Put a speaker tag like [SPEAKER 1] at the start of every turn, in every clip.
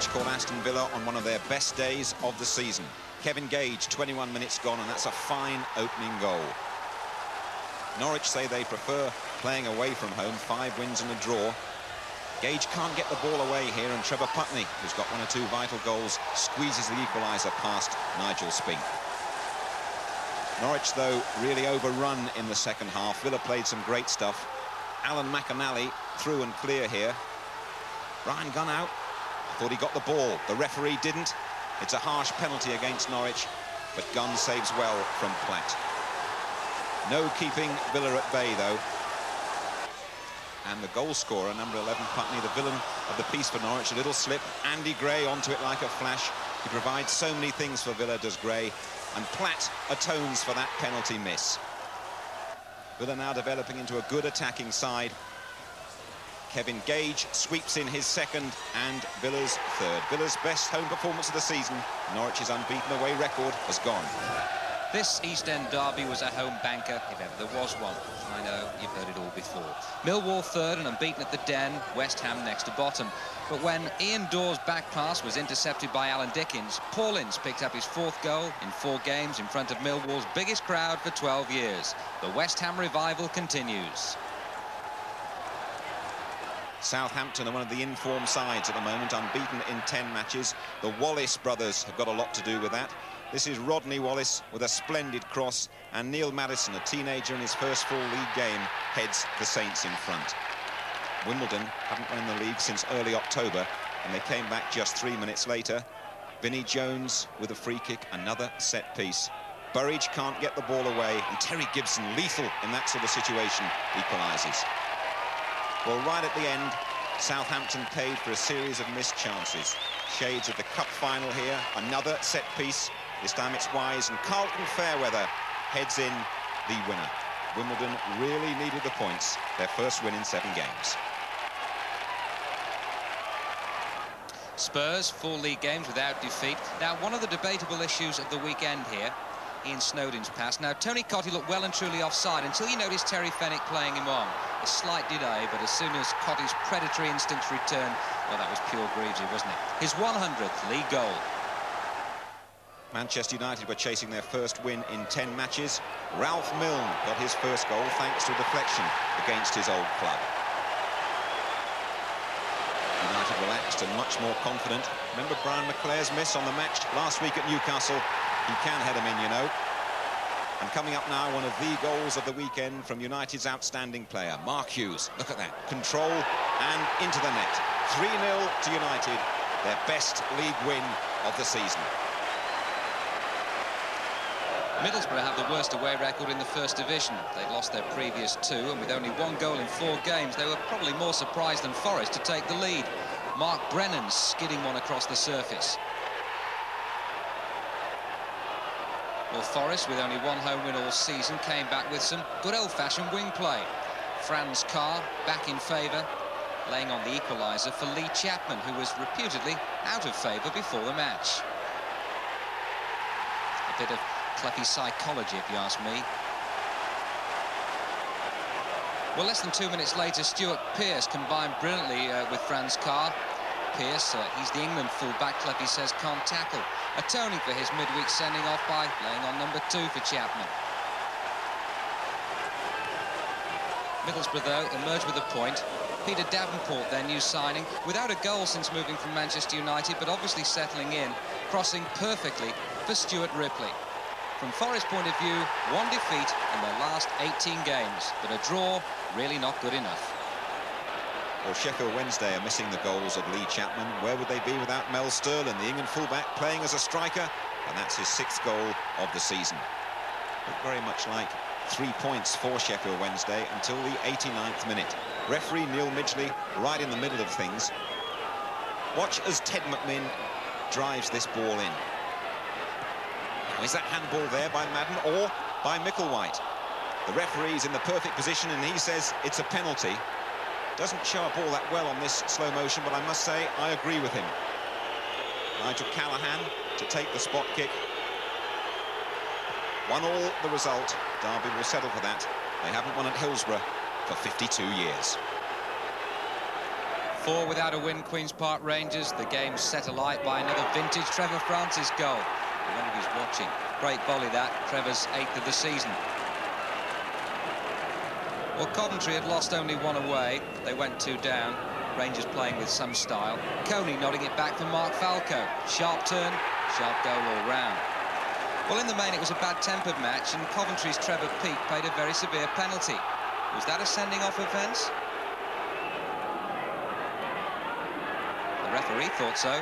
[SPEAKER 1] Norwich called Aston Villa on one of their best days of the season. Kevin Gage, 21 minutes gone, and that's a fine opening goal. Norwich say they prefer playing away from home, 5 wins and a draw. Gage can't get the ball away here, and Trevor Putney, who's got 1 or 2 vital goals, squeezes the equaliser past Nigel Spink. Norwich, though, really overrun in the second half. Villa played some great stuff. Alan McAnally through and clear here. Brian Gunn out. Thought he got the ball. The referee didn't. It's a harsh penalty against Norwich, but Gunn saves well from Platt. No keeping Villa at bay, though. And the goal scorer, number 11, Putney, the villain of the piece for Norwich, a little slip. Andy Gray onto it like a flash. He provides so many things for Villa, does Gray. And Platt atones for that penalty miss. Villa now developing into a good attacking side. Kevin Gage sweeps in his second and Villa's third. Villa's best home performance of the season. Norwich's unbeaten away record has gone.
[SPEAKER 2] This East End derby was a home banker, if ever there was one. I know, you've heard it all before. Millwall third and unbeaten at the Den, West Ham next to bottom. But when Ian Dawes' back pass was intercepted by Alan Dickens, Paul Ince picked up his 4th goal in 4 games in front of Millwall's biggest crowd for 12 years. The West Ham revival continues.
[SPEAKER 1] Southampton are one of the in-form sides at the moment, unbeaten in 10 matches. The Wallace brothers have got a lot to do with that. This is Rodney Wallace with a splendid cross, and Neil Maddison, a teenager in his first full league game, heads the Saints in front. Wimbledon haven't won in the league since early October, and they came back just 3 minutes later. Vinnie Jones with a free kick, another set piece. Burridge can't get the ball away, and Terry Gibson, lethal in that sort of situation, equalises. Well, right at the end, Southampton paid for a series of missed chances. Shades of the cup final here, another set piece. This time it's Wise, and Carlton Fairweather heads in the winner. Wimbledon really needed the points, their first win in 7 games.
[SPEAKER 2] Spurs, 4 league games without defeat. Now, one of the debatable issues of the weekend here, Ian Snowden's pass. Now, Tony Cottee looked well and truly offside until you noticed Terry Fenwick playing him on. A slight delay, but as soon as Cottie's predatory instincts returned, well, that was pure Greavesy, wasn't it? His 100th league goal.
[SPEAKER 1] Manchester United were chasing their first win in 10 matches. Ralph Milne got his first goal thanks to a deflection against his old club. United relaxed and much more confident. Remember Brian McClare's miss on the match last week at Newcastle? He can head them in, you know. And coming up now, one of the goals of the weekend from United's outstanding player, Mark Hughes. Look at that. Control and into the net. 3-0 to United, their best league win of the season.
[SPEAKER 2] Middlesbrough have the worst away record in the First Division. They'd lost their previous 2, and with only 1 goal in 4 games, they were probably more surprised than Forest to take the lead. Mark Brennan skidding one across the surface. Well, Forest, with only 1 home win all season, came back with some good old-fashioned wing play. Franz Carr back in favour, laying on the equaliser for Lee Chapman, who was reputedly out of favour before the match. A bit of Cleffy psychology, if you ask me. Well, less than 2 minutes later, Stuart Pearce combined brilliantly with Franz Carr. Pearce, he's the England full-back, Cleffy says can't tackle. Atoning for his midweek sending off by laying on number 2 for Chapman. Middlesbrough, though, emerged with a point. Peter Davenport, their new signing, without a goal since moving from Manchester United, but obviously settling in, crossing perfectly for Stuart Ripley. From Forest's point of view, 1 defeat in their last 18 games, but a draw really not good enough.
[SPEAKER 1] Well, Sheffield Wednesday are missing the goals of Lee Chapman. Where would they be without Mel Sterling, the England fullback, playing as a striker? And that's his 6th goal of the season. Looked very much like 3 points for Sheffield Wednesday until the 89th minute. Referee Neil Midgley right in the middle of things. Watch as Ted McMinn drives this ball in. Now, is that handball there by Madden or by Micklewhite? The referee's in the perfect position and he says it's a penalty. Doesn't show up all that well on this slow motion, but I must say I agree with him. Nigel Callaghan to take the spot kick. 1-1 the result. Derby will settle for that. They haven't won at Hillsborough for 52 years.
[SPEAKER 2] 4 without a win, Queen's Park Rangers. The game set alight by another vintage Trevor Francis goal. I wonder if he's watching. Great volley that, Trevor's 8th of the season. Well, Coventry had lost only 1 away. They went 2 down. Rangers playing with some style. Cottee nodding it back for Mark Falco. Sharp turn, sharp goal all round. Well, in the main, it was a bad-tempered match, and Coventry's Trevor Peake paid a very severe penalty. Was that a sending-off offence? The referee thought so.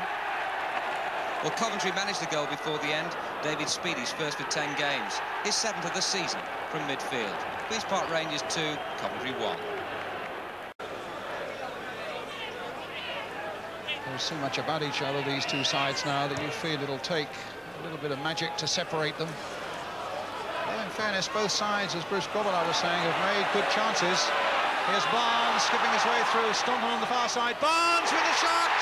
[SPEAKER 2] Well, Coventry managed the goal before the end. David Speedy's first for 10 games. His 7th of the season from midfield. Queen's Park Rangers 2, Coventry 1.
[SPEAKER 3] There's so much about each other, these two sides now, that you feel it'll take a little bit of magic to separate them. Well, in fairness, both sides, as Bruce Grobbelaar was saying, have made good chances. Here's Barnes skipping his way through. Staunton on the far side. Barnes with a shot!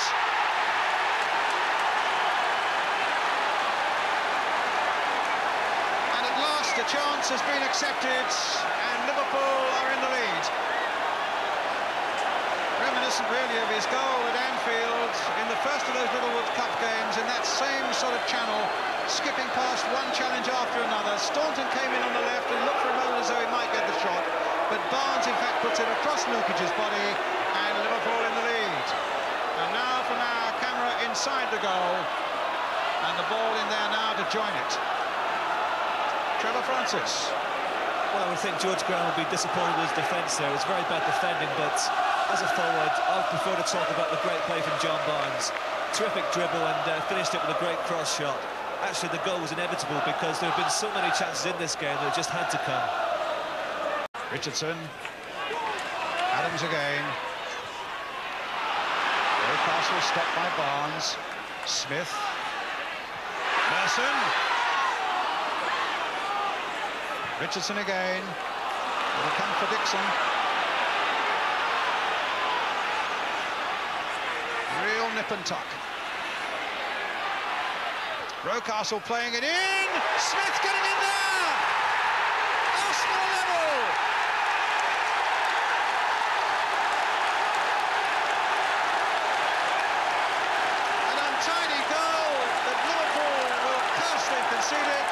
[SPEAKER 3] And at last the chance has been accepted, and Liverpool are in the lead. Reminiscent really of his goal at Anfield in the first of those Littlewood Cup games, in that same sort of channel, skipping past one challenge after another. Staunton came in on the left and looked for a moment as though he might get the shot, but Barnes in fact puts it across Lukić's body, and Liverpool in the lead. And now from our camera inside the goal, and the ball in there now to join it. Trevor Francis.
[SPEAKER 4] Well, I would think George Graham will be disappointed with his defence there. It's very bad defending, but as a forward, I would prefer to talk about the great play from John Barnes. Terrific dribble, and finished it with a great cross shot. Actually, the goal was inevitable because there have been so many chances in this game that it just had to come.
[SPEAKER 3] Richardson. Adams again. Newcastle stopped by Barnes. Smith. Merson. Richardson again. It'll come for Dixon. Real nip and tuck. Rocastle playing it in. Smith getting in there. Arsenal level. An untidy goal that Liverpool will curse they've conceded.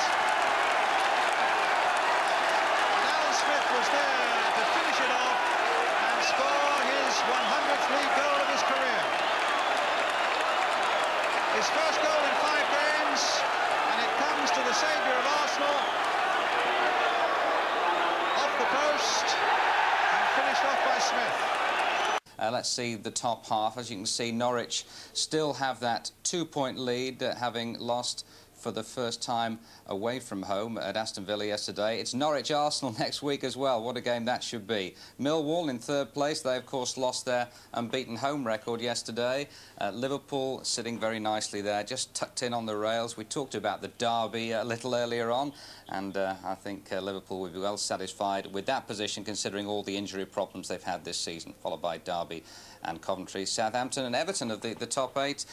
[SPEAKER 3] Smith was there to finish it off and score his 100th league goal of his career. His first goal in 5 games, and it comes to the saviour of Arsenal. Off the post and finished off by Smith.
[SPEAKER 2] Let's see the top half. As you can see, Norwich still have that 2-point lead, having lost for the first time away from home at Aston Villa yesterday. It's Norwich-Arsenal next week as well. What a game that should be. Millwall in 3rd place. They, of course, lost their unbeaten home record yesterday. Liverpool sitting very nicely there, just tucked in on the rails. We talked about the derby a little earlier on, and I think Liverpool will be well satisfied with that position, considering all the injury problems they've had this season, followed by Derby and Coventry. Southampton and Everton of the top 8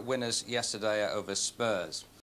[SPEAKER 2] winners yesterday over Spurs.